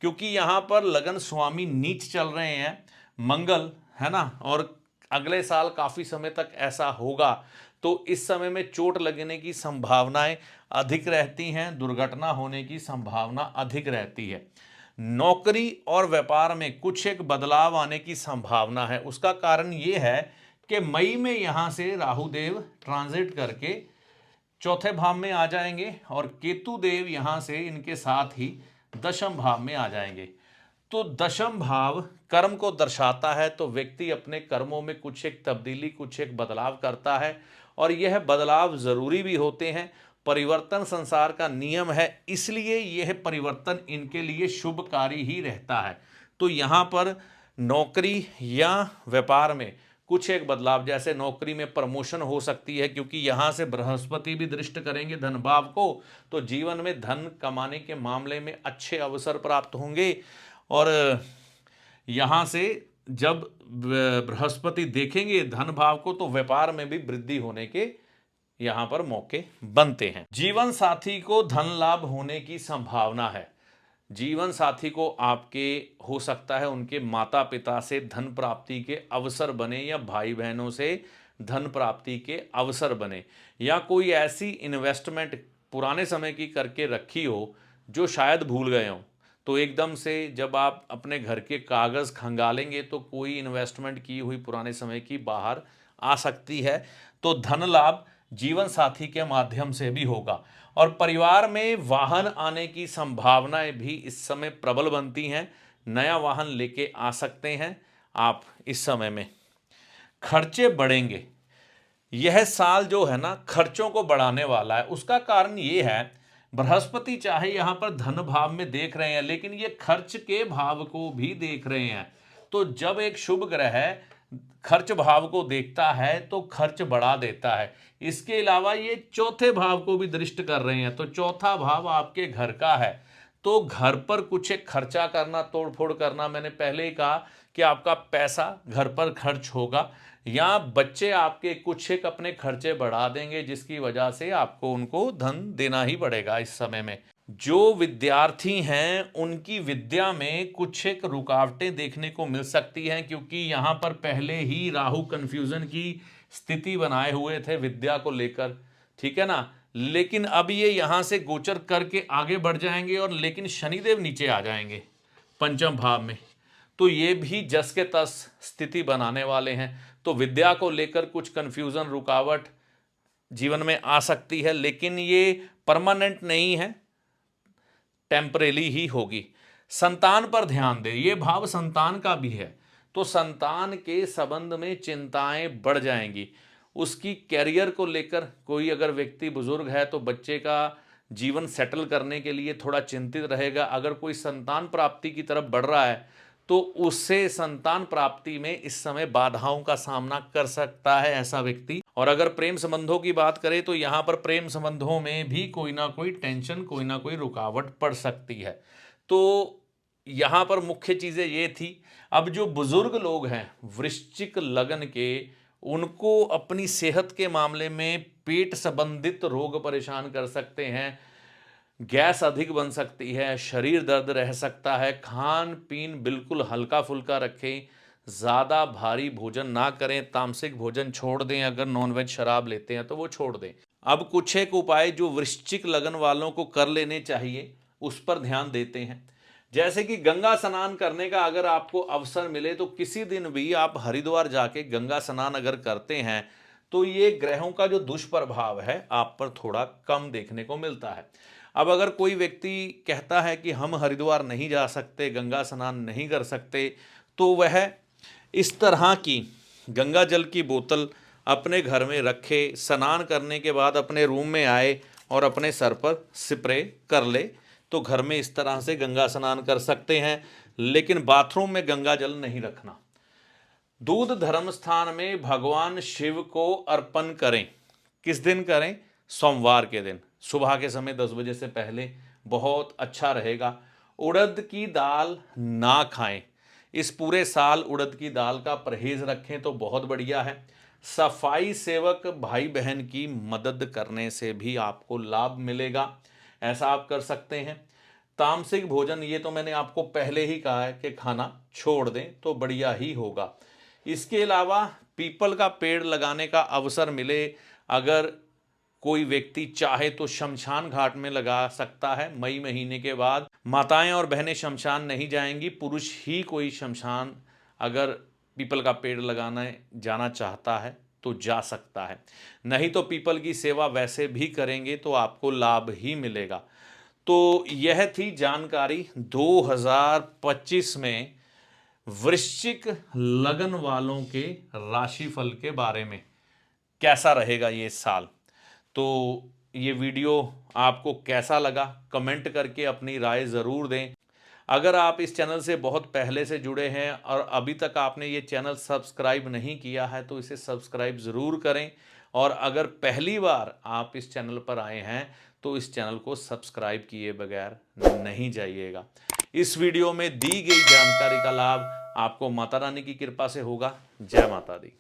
क्योंकि यहां पर लगन स्वामी नीच चल रहे हैं, मंगल, है ना, और अगले साल काफी समय तक ऐसा होगा। तो इस समय में चोट लगने की संभावनाएं अधिक रहती हैं, दुर्घटना होने की संभावना अधिक रहती है। नौकरी और व्यापार में कुछ एक बदलाव आने की संभावना है। उसका कारण ये है कि मई में यहां से राहु देव ट्रांजिट करके चौथे भाव में आ जाएंगे और केतु देव यहां से इनके साथ ही दशम भाव में आ जाएंगे। तो दशम भाव कर्म को दर्शाता है, तो व्यक्ति अपने कर्मों में कुछ एक तब्दीली, कुछ एक बदलाव करता है और यह बदलाव जरूरी भी होते हैं। परिवर्तन संसार का नियम है, इसलिए यह परिवर्तन इनके लिए शुभकारी ही रहता है। तो यहां पर नौकरी या व्यापार में कुछ एक बदलाव, जैसे नौकरी में प्रमोशन हो सकती है, क्योंकि यहां से बृहस्पति भी दृष्ट करेंगे धन भाव को, तो जीवन में धन कमाने के मामले में अच्छे अवसर प्राप्त होंगे। और यहां से जब बृहस्पति देखेंगे धन भाव को, तो व्यापार में भी वृद्धि होने के यहां पर मौके बनते हैं। जीवन साथी को धन लाभ होने की संभावना है। जीवन साथी को आपके हो सकता है उनके माता पिता से धन प्राप्ति के अवसर बने, या भाई बहनों से धन प्राप्ति के अवसर बने, या कोई ऐसी इन्वेस्टमेंट पुराने समय की करके रखी हो जो शायद भूल गए हो, तो एकदम से जब आप अपने घर के कागज़ खंगालेंगे तो कोई इन्वेस्टमेंट की हुई पुराने समय की बाहर आ सकती है। तो धन लाभ जीवन साथी के माध्यम से भी होगा। और परिवार में वाहन आने की संभावनाएं भी इस समय प्रबल बनती हैं। नया वाहन लेके आ सकते हैं आप इस समय में। खर्चे बढ़ेंगे। यह साल जो है ना खर्चों को बढ़ाने वाला है। उसका कारण ये है, बृहस्पति चाहे यहां पर धन भाव में देख रहे हैं, लेकिन ये खर्च के भाव को भी देख रहे हैं। तो जब एक शुभ ग्रह खर्च भाव को देखता है तो खर्च बढ़ा देता है। इसके अलावा ये चौथे भाव को भी दृष्ट कर रहे हैं, तो चौथा भाव आपके घर का है। तो घर पर कुछ एक खर्चा करना, तोड़ फोड़ करना, मैंने पहले ही कहा कि आपका पैसा घर पर खर्च होगा, या बच्चे आपके कुछ एक अपने खर्चे बढ़ा देंगे, जिसकी वजह से आपको उनको धन देना ही पड़ेगा इस समय में। जो विद्यार्थी हैं उनकी विद्या में कुछ एक रुकावटें देखने को मिल सकती हैं, क्योंकि यहाँ पर पहले ही राहु कंफ्यूजन की स्थिति बनाए हुए थे विद्या को लेकर, ठीक है ना। लेकिन अब ये यहाँ से गोचर करके आगे बढ़ जाएंगे, और लेकिन शनिदेव नीचे आ जाएंगे पंचम भाव में, तो ये भी जस के तस स्थिति बनाने वाले हैं। तो विद्या को लेकर कुछ कंफ्यूजन, रुकावट जीवन में आ सकती है, लेकिन ये परमानेंट नहीं है, टेम्परेली ही होगी। संतान पर ध्यान दे, ये भाव संतान का भी है, तो संतान के संबंध में चिंताएं बढ़ जाएंगी। उसकी कैरियर को लेकर कोई अगर व्यक्ति बुजुर्ग है तो बच्चे का जीवन सेटल करने के लिए थोड़ा चिंतित रहेगा। अगर कोई संतान प्राप्ति की तरफ बढ़ रहा है तो उससे संतान प्राप्ति में इस समय बाधाओं का सामना कर सकता है ऐसा व्यक्ति। और अगर प्रेम संबंधों की बात करें तो यहाँ पर प्रेम संबंधों में भी कोई ना कोई टेंशन, कोई ना कोई रुकावट पड़ सकती है। तो यहाँ पर मुख्य चीज़ें ये थी। अब जो बुजुर्ग लोग हैं वृश्चिक लगन के, उनको अपनी सेहत के मामले में पेट संबंधित रोग परेशान कर सकते हैं, गैस अधिक बन सकती है, शरीर दर्द रह सकता है। खान पीन बिल्कुल हल्का फुल्का रखें, ज़्यादा भारी भोजन ना करें, तामसिक भोजन छोड़ दें, अगर नॉनवेज शराब लेते हैं तो वो छोड़ दें। अब कुछ एक उपाय जो वृश्चिक लगन वालों को कर लेने चाहिए उस पर ध्यान देते हैं। जैसे कि गंगा स्नान करने का अगर आपको अवसर मिले तो किसी दिन भी आप हरिद्वार जाके गंगा स्नान अगर करते हैं तो ये ग्रहों का जो दुष्प्रभाव है आप पर थोड़ा कम देखने को मिलता है। अब अगर कोई व्यक्ति कहता है कि हम हरिद्वार नहीं जा सकते, गंगा स्नान नहीं कर सकते, तो वह इस तरह की गंगा जल की बोतल अपने घर में रखे, स्नान करने के बाद अपने रूम में आए और अपने सर पर स्प्रे कर ले, तो घर में इस तरह से गंगा स्नान कर सकते हैं। लेकिन बाथरूम में गंगा जल नहीं रखना। दूध धर्म स्थान में भगवान शिव को अर्पण करें। किस दिन करें? सोमवार के दिन सुबह के समय 10 बजे से पहले, बहुत अच्छा रहेगा। उड़द की दाल ना खाएं। इस पूरे साल उड़द की दाल का परहेज रखें तो बहुत बढ़िया है। सफाई सेवक भाई बहन की मदद करने से भी आपको लाभ मिलेगा, ऐसा आप कर सकते हैं। तामसिक भोजन, ये तो मैंने आपको पहले ही कहा है कि खाना छोड़ दें तो बढ़िया ही होगा। इसके अलावा पीपल का पेड़ लगाने का अवसर मिले, अगर कोई व्यक्ति चाहे तो शमशान घाट में लगा सकता है। मई महीने के बाद माताएं और बहनें शमशान नहीं जाएंगी, पुरुष ही कोई शमशान अगर पीपल का पेड़ लगाने जाना चाहता है तो जा सकता है, नहीं तो पीपल की सेवा वैसे भी करेंगे तो आपको लाभ ही मिलेगा। तो यह थी जानकारी 2025 में वृश्चिक लगन वालों के राशिफल के बारे में, कैसा रहेगा ये साल। तो ये वीडियो आपको कैसा लगा कमेंट करके अपनी राय ज़रूर दें। अगर आप इस चैनल से बहुत पहले से जुड़े हैं और अभी तक आपने ये चैनल सब्सक्राइब नहीं किया है तो इसे सब्सक्राइब ज़रूर करें, और अगर पहली बार आप इस चैनल पर आए हैं तो इस चैनल को सब्सक्राइब किए बगैर नहीं जाइएगा। इस वीडियो में दी गई जानकारी का लाभ आपको माता रानी की कृपा से होगा। जय माता दी।